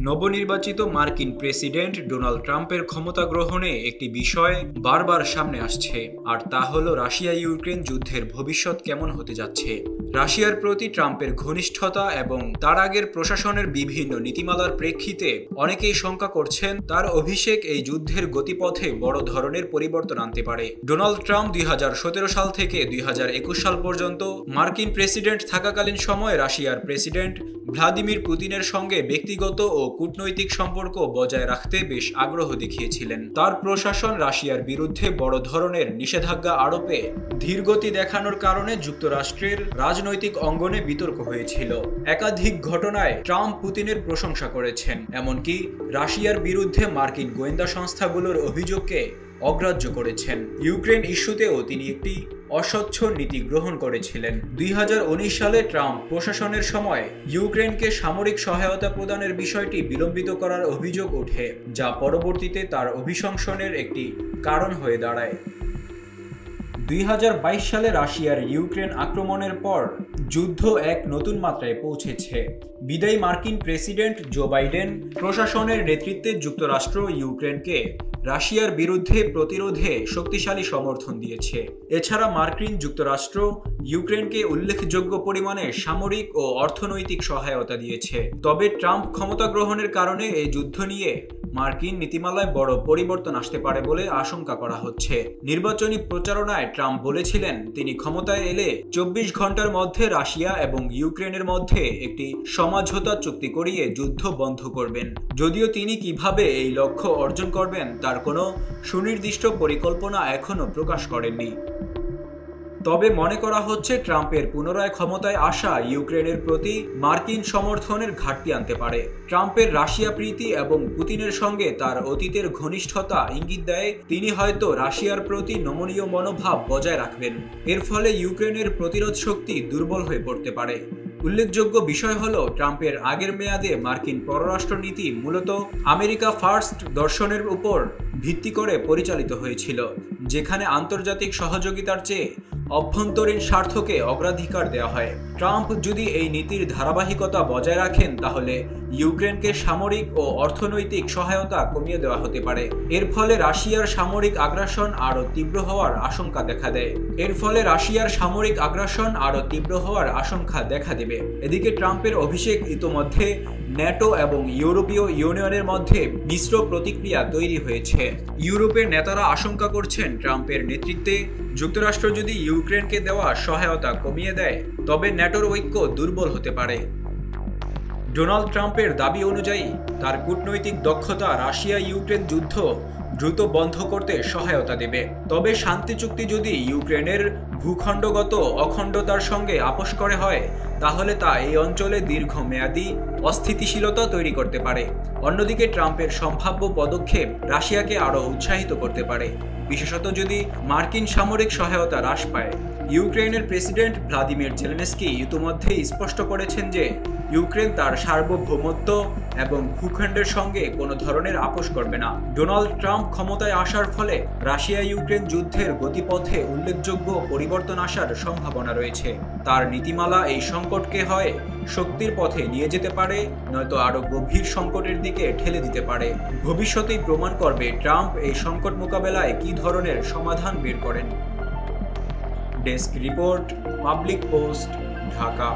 নবনির্বাচিত মার্কিন president Donald ট্রাম্পের ক্ষমতা গ্রহণে একটি বিষয় বারবার সামনে আসছে, আর তা হলো রাশিয়া ইউক্রেন যুদ্ধের ভবিষ্যৎ কেমন হতে যাচ্ছে। রাশিয়ার প্রতি ট্রাম্পের ঘনিষ্ঠতা এবং তার আগের প্রশাসনের বিভিন্ন নীতিমালার প্রেক্ষিতে অনেকেই শঙ্কা করছেন তার অভিষেক এই যুদ্ধের গতিপথে বড় ধরনের পরিবর্তন আনতে পারে। ডোনাল্ড ট্রাম্প 2017 সাল থেকে 2021 সাল পর্যন্ত মার্কিন প্রেসিডেন্ট থাকাকালীন সময়ে রাশিয়ার প্রেসিডেন্ট ভ্লাদিমির পুতিনের সঙ্গে ব্যক্তিগত ও কূটনৈতিক সম্পর্ক বজায় রাখতে বেশ আগ্রহ দেখিয়েছিলেন। তার প্রশাসন রাশিয়ার বিরুদ্ধে বড় ধরনের নিষেধাজ্ঞা আরোপে ধীরগতি দেখানোর কারণে যুক্তরাষ্ট্রের রাজনৈতিক অঙ্গনে বিতর্ক হয়েছিল। একাধিক ঘটনায় ট্রাম্প পুতিনের প্রশংসা করেছেন, এমনকি রাশিয়ার বিরুদ্ধে মার্কিন গোয়েন্দা সংস্থাগুলোর অভিযোগকে অগ্রাহ্য করেছেন। ইউক্রেন ইস্যুতেও তিনি একটি অস্বচ্ছ নীতি গ্রহণ করেছিলেন। 2019 সালে ট্রাম্প প্রশাসনের সময় ইউক্রেনকে সামরিক সহায়তা প্রদানের বিষয়টি বিলম্বিত করার অভিযোগ ওঠে, যা পরবর্তীতে তার অভিশংসনের একটি কারণ হয়ে দাঁড়ায়। 2022 সালে রাশিয়ার ইউক্রেন আক্রমণের পর যুদ্ধ এক নতুন মাত্রায় পৌঁছেছে। বিদায়ী মার্কিন প্রেসিডেন্ট জো বাইডেন প্রশাসনের নেতৃত্বে যুক্তরাষ্ট্র ইউক্রেনকে রাশিয়ার বিরুদ্ধে প্রতিরোধে শক্তিশালী সমর্থন দিয়েছে। এছাড়া মার্কিন যুক্তরাষ্ট্র ইউক্রেনকে উল্লেখযোগ্য পরিমাণে সামরিক ও অর্থনৈতিক সহায়তা দিয়েছে। তবে ট্রাম্প ক্ষমতা গ্রহণের কারণে এই যুদ্ধ নিয়ে মার্কিন নীতিমালায় বড় পরিবর্তন আসতে পারে বলে আশঙ্কা করা হচ্ছে। নির্বাচনী প্রচারণায় ট্রাম্প বলেছিলেন তিনি ক্ষমতায় এলে 24 ঘন্টার মধ্যে রাশিয়া এবং ইউক্রেনের মধ্যে একটি সমঝোতা চুক্তি করিয়ে যুদ্ধ বন্ধ করবেন। যদিও তিনি কিভাবে এই লক্ষ্য অর্জন করবেন তার কোনো সুনির্দিষ্ট পরিকল্পনা এখনও প্রকাশ করেননি। তবে মনে করা হচ্ছে ট্রাম্পের পুনরায় ক্ষমতায় আসা ইউক্রেনের প্রতি মার্কিন সমর্থনের ঘাটতি আনতে পারে। ট্রাম্পের রাশিয়া প্রীতি এবং পুতিনের সঙ্গে তার অতীতের ঘনিষ্ঠতা ইঙ্গিত দেয় তিনি হয়তো রাশিয়ার প্রতি নমনীয় মনোভাব বজায় রাখবেন। এর ফলে ইউক্রেনের প্রতিরোধ শক্তি দুর্বল হয়ে পড়তে পারে। উল্লেখযোগ্য বিষয় হলো ট্রাম্পের আগের মেয়াদে মার্কিন পররাষ্ট্রনীতি মূলত আমেরিকা ফার্স্ট দর্শনের উপর ভিত্তি করে পরিচালিত হয়েছিল, যেখানে আন্তর্জাতিক সহযোগিতার চেয়ে অভ্যন্তরীণ স্বার্থকে অগ্রাধিকার দেওয়া হয়। ট্রাম্প যদি এই নীতির ধারাবাহিকতা বজায় রাখেন তাহলে ইউক্রেনকে সামরিক ও অর্থনৈতিক সহায়তা কমিয়ে দেওয়া হতে পারে। এর ফলে রাশিয়ার সামরিক আগ্রাসন আরও তীব্র হওয়ার আশঙ্কা দেখা দেবে। এদিকে ট্রাম্পের অভিষেক ইতোমধ্যে ন্যাটো এবং ইউরোপীয় ইউনিয়নের মধ্যে মিশ্র প্রতিক্রিয়া তৈরি হয়েছে। ইউরোপের নেতারা আশঙ্কা করছেন ট্রাম্পের নেতৃত্বে যুক্তরাষ্ট্র যদি ইউক্রেনকে দেওয়া সহায়তা কমিয়ে দেয় তবে ন্যাটোর ঐক্য দুর্বল হতে পারে। ডোনাল্ড ট্রাম্পের দাবি অনুযায়ী তার কূটনৈতিক দক্ষতা রাশিয়া ইউক্রেন যুদ্ধ দ্রুত বন্ধ করতে সহায়তা দেবে। তবে শান্তি চুক্তি যদি ইউক্রেনের ভূখণ্ডগত অখণ্ডতার সঙ্গে আপোস করে হয় তাহলে তা এই অঞ্চলে দীর্ঘমেয়াদী অস্থিতিশীলতা তৈরি করতে পারে। অন্যদিকে ট্রাম্পের সম্ভাব্য পদক্ষেপ রাশিয়াকে আরও উৎসাহিত করতে পারে, বিশেষত যদি মার্কিন সামরিক সহায়তা হ্রাস পায়। ইউক্রেনের প্রেসিডেন্ট ভ্লাদিমির জেলেনস্কি ইতিমধ্যেই স্পষ্ট করেছেন যে ইউক্রেন তার সার্বভৌমত্ব এবং ভূখণ্ডের সঙ্গে কোনো ধরনের আপোস করবে না। ডোনাল্ড ট্রাম্প ক্ষমতায় আসার ফলে রাশিয়া ইউক্রেন যুদ্ধের গতিপথে উল্লেখযোগ্য পরিবর্তন আসার সম্ভাবনা রয়েছে। তার নীতিমালা এই সংকটকে হয় শক্তির পথে নিয়ে যেতে পারে, নয়তো আরও গভীর সংকটের দিকে ঠেলে দিতে পারে। ভবিষ্যতেই প্রমাণ করবে ট্রাম্প এই সংকট মোকাবেলায় কী ধরনের সমাধান বের করেন। Desk report, public post, Dhaka.